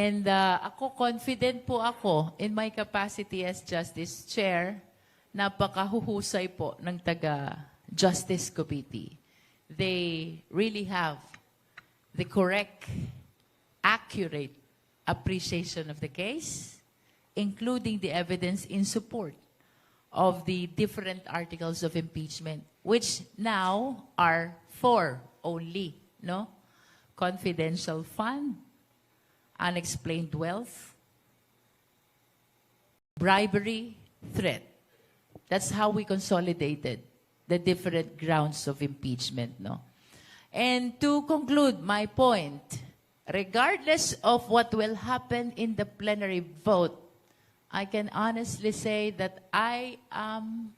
And ako, confident po ako in my capacity as Justice Chair, napakahuhusay po ng taga-Justice Committee. They really have the correct, accurate appreciation of the case, including the evidence in support of the different articles of impeachment, which now are 4 only, no? Confidential fund, unexplained wealth, bribery, threat. That's how we consolidated the different grounds of impeachment, no? And to conclude my point, regardless of what will happen in the plenary vote, I can honestly say that I am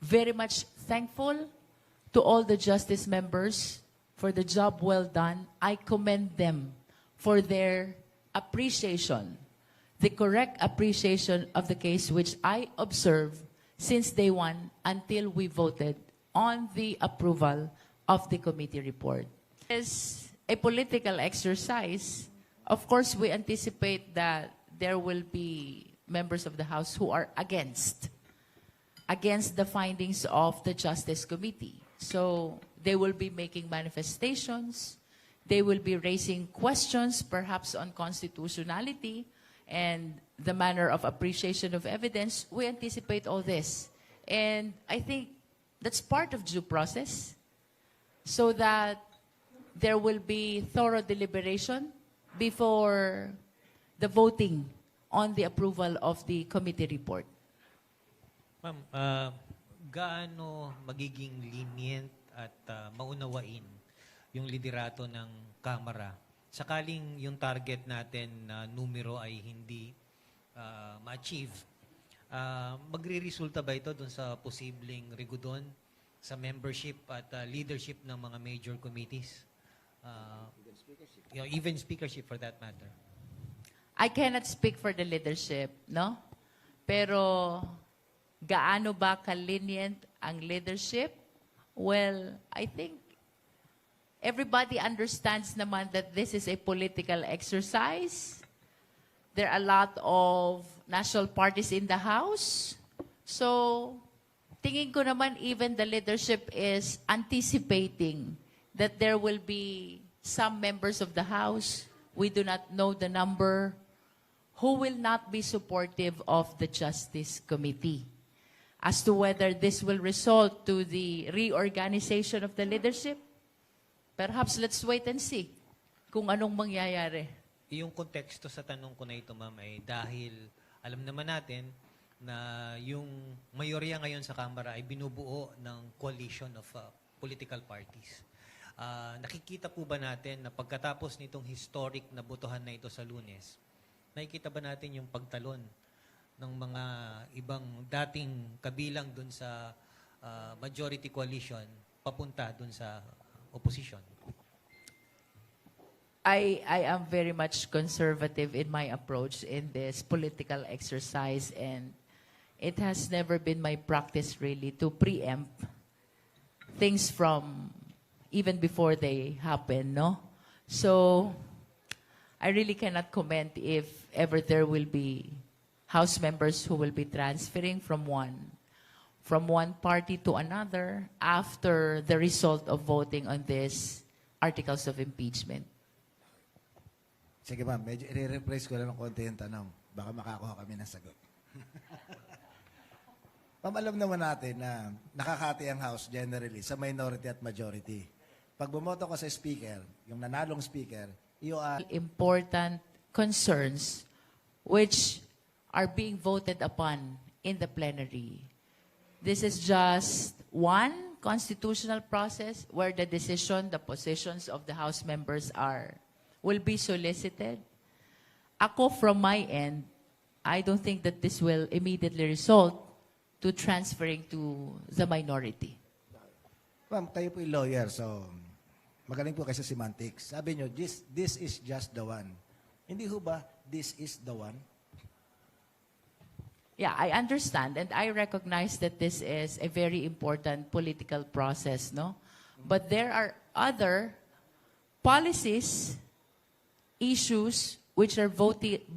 very much thankful to all the justice members for the job well done. I commend them for their appreciation, the correct appreciation of the case which I observed since day one until we voted on the approval of the committee report. As a political exercise, of course, we anticipate that there will be members of the House who are against the findings of the Justice Committee. So they will be making manifestations, they will be raising questions perhaps on constitutionality and the manner of appreciation of evidence. We anticipate all this. And I think that's part of due process, so that there will be thorough deliberation before the voting on the approval of the committee report. Ma'am, gaano magiging lenient at maunawain yung liderato ng Kamara sakaling yung target natin na numero ay hindi ma-achieve? Magre-resulta ba ito dun sa posibleng rigudon sa membership at leadership ng mga major committees? Even speakership for that matter. I cannot speak for the leadership, no? Pero gaano ba ka-lenient ang leadership? Well, I think everybody understands naman that this is a political exercise. There are a lot of national parties in the House. So, tingin ko naman even the leadership is anticipating that there will be some members of the House, we do not know the number, who will not be supportive of the Justice Committee. As to whether this will result to the reorganization of the leadership, perhaps let's wait and see kung anong mangyayari. Yung konteksto sa tanong ko na ito, ma'am, ay dahil alam naman natin na yung mayorya ngayon sa Kamara ay binubuo ng coalition of political parties. Nakikita po ba natin na pagkatapos nitong historic na botohan na ito sa Lunes, nakikita ba natin yung pagtalon ng mga ibang dating kabilang dun sa majority coalition papunta dun sa opposition? I am very much conservative in my approach in this political exercise, and it has never been my practice really to preempt things from even before they happen, no? So, I really cannot comment if ever there will be House members who will be transferring from one party to another after the result of voting on these articles of impeachment. Sige ma'am, medyo i-rephrase ko lang ng konti yung tanong. Baka makakuha kami ng sagot. Ma'am, alam naman natin na nakakati ang House generally sa minority at majority. Pag bumoto ko sa speaker, yung nanalong speaker, iyo Important concerns which are being voted upon in the plenary. This is just one constitutional process where the decision, the positions of the House members will be solicited. Ako, from my end, I don't think that this will immediately result to transferring to the minority. Ma'am, kayo po yung lawyer, so magaling po kayo sa semantics. Sabi nyo, this is just the one. Hindi ho ba, this is the one? Yeah, I understand and I recognize that this is a very important political process, no? But there are other policies, issues which are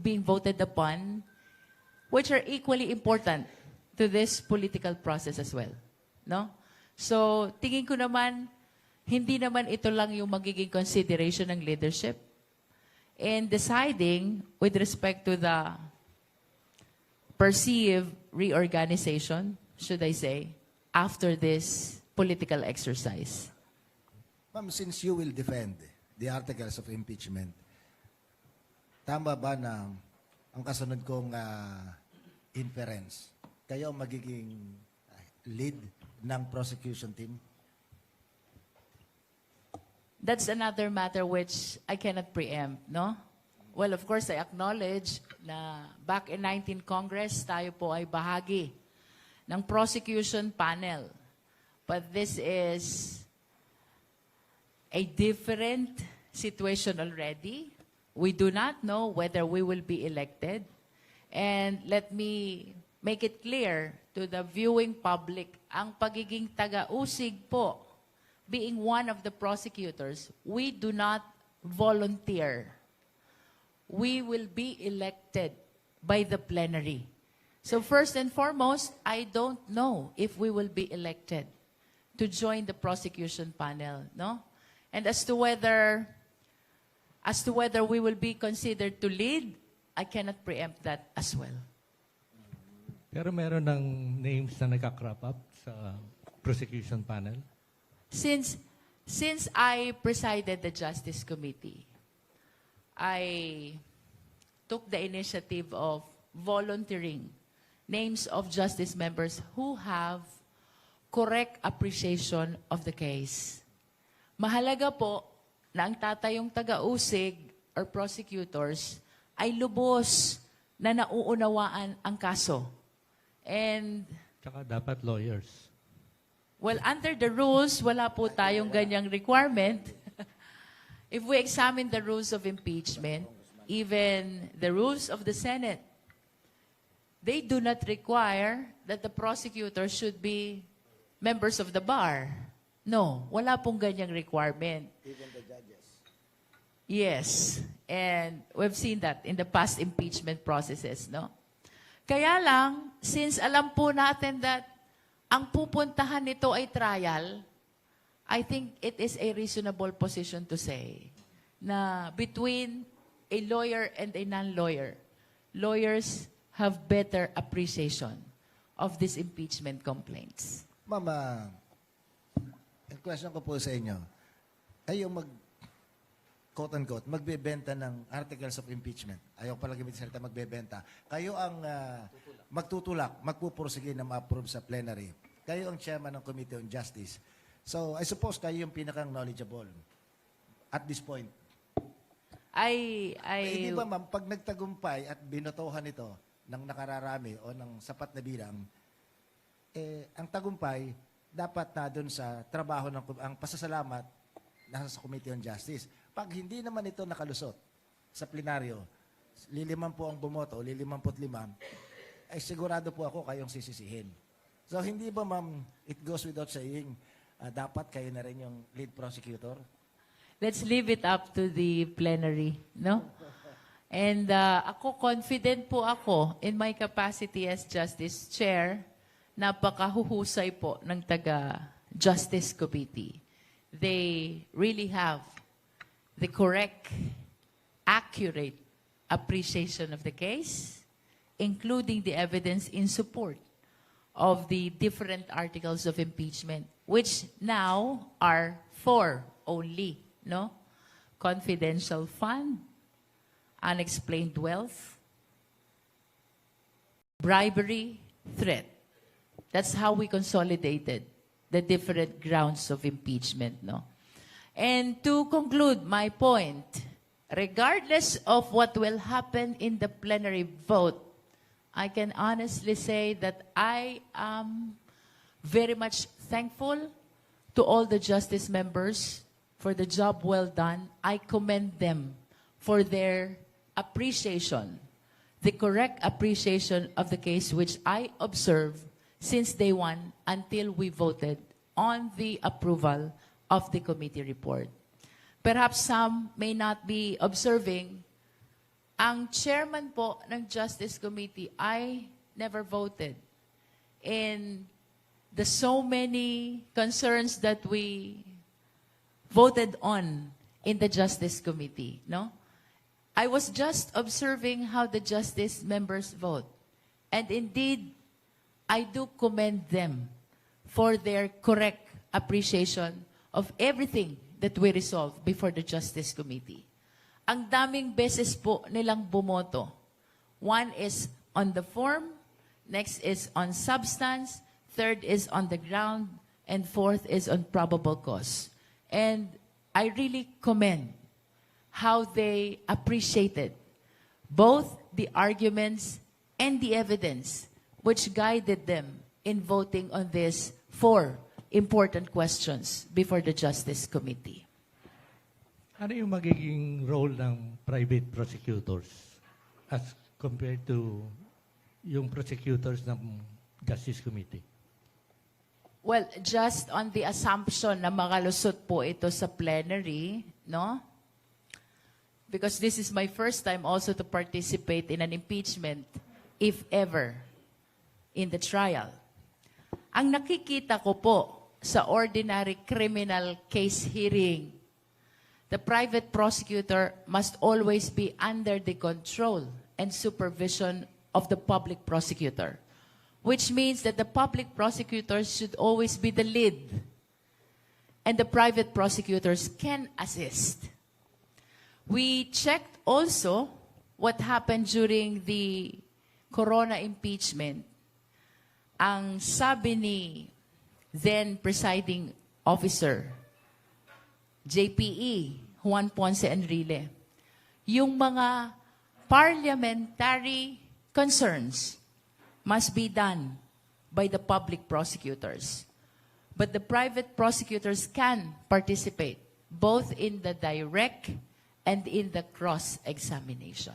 being voted upon, which are equally important to this political process as well. No? So, tingin ko naman, hindi naman ito lang yung magiging consideration ng leadership in deciding with respect to the perceived reorganization, should I say, after this political exercise. Ma'am, since you will defend the articles of impeachment, tama ba na ang kasunod kong inference, kayo ang magiging lead ng prosecution team? That's another matter which I cannot preempt, no? Well, of course, I acknowledge na back in 19th Congress, tayo po ay bahagi ng prosecution panel. But this is a different situation already. We do not know whether we will be elected. And let me make it clear to the viewing public, ang pagiging taga-usig po, being one of the prosecutors, we do not volunteer. We will be elected by the plenary. So first and foremost, I don't know if we will be elected to join the prosecution panel, no? And as to whether we will be considered to lead, I cannot preempt that as well. Pero meron ng names na nagka-crop up sa prosecution panel? Since I presided the Justice Committee, I took the initiative of volunteering names of justice members who have correct appreciation of the case. Mahalaga po na ang tatayong taga-usig or prosecutors ay lubos na nauunawaan ang kaso. And, Tsaka dapat lawyers. well, under the rules, wala po tayong ganyang requirement. If we examine the rules of impeachment, even the rules of the Senate, they do not require that the prosecutor should be members of the bar. No, wala pong ganyang requirement. Even the judges. Yes, and we've seen that in the past impeachment processes, no? Kaya lang, since alam po natin that ang pupuntahan nito ay trial, I think it is a reasonable position to say na between a lawyer and a non-lawyer, lawyers have better appreciation of these impeachment complaints. Mama, ang question ko po sa inyo, kayo quote-unquote, magbebenta ng articles of impeachment. Ayaw pala gamit salita magbebenta. Kayo ang magtutulak, magpupursige na ma-approve sa plenary. Kayo ang chairman ng Committee on Justice. So, I suppose kayo yung pinakang knowledgeable at this point. Hindi ba ma'am, pag nagtagumpay at binotohan ito ng nakararami o ng sapat na bilang, ang tagumpay dapat na doon sa trabaho ng ang pasasalamat nasa sa Committee on Justice. Pag hindi naman ito nakalusot sa plenaryo, liliman po ang bumoto, 55, ay sigurado po ako kayong sisisihin. So hindi ba ma'am, it goes without saying, dapat kayo na rin yung lead prosecutor? Let's leave it up to the plenary, no? And ako, confident po ako in my capacity as Justice Chair, napakahuhusay po ng taga-Justice Committee. They really have the correct, accurate appreciation of the case, including the evidence in support of the different articles of impeachment, which now are 4 only, no? Confidential fund, unexplained wealth, bribery, threat. That's how we consolidated the different grounds of impeachment, no? And to conclude my point, regardless of what will happen in the plenary vote, I can honestly say that I am very much thankful to all the justice members for the job well done. I commend them for their appreciation, the correct appreciation of the case which I observed since day one until we voted on the approval of the committee report. Perhaps some may not be observing Ang chairman po ng Justice Committee, I never voted in the so many concerns that we voted on in the Justice Committee, no? I was just observing how the Justice members vote. And indeed, I do commend them for their correct appreciation of everything that we resolve before the Justice Committee. Ang daming beses po nilang bumoto. One is on the form, next is on substance, third is on the ground, and fourth is on probable cause. And I really commend how they appreciated both the arguments and the evidence which guided them in voting on these 4 important questions before the Justice Committee. Ano yung magiging role ng private prosecutors as compared to yung prosecutors ng Justice Committee? Well, just on the assumption na makalusot po ito sa plenary, no? Because this is my first time also to participate in an impeachment, if ever, in the trial. Ang nakikita ko po sa ordinary criminal case hearing, the private prosecutor must always be under the control and supervision of the public prosecutor, which means that the public prosecutors should always be the lead, and the private prosecutors can assist. We checked also what happened during the Corona impeachment. Ang sabi ni then presiding officer, JPE, Juan Ponce Enrile, yung mga parliamentary concerns must be done by the public prosecutors. But the private prosecutors can participate both in the direct and in the cross-examination.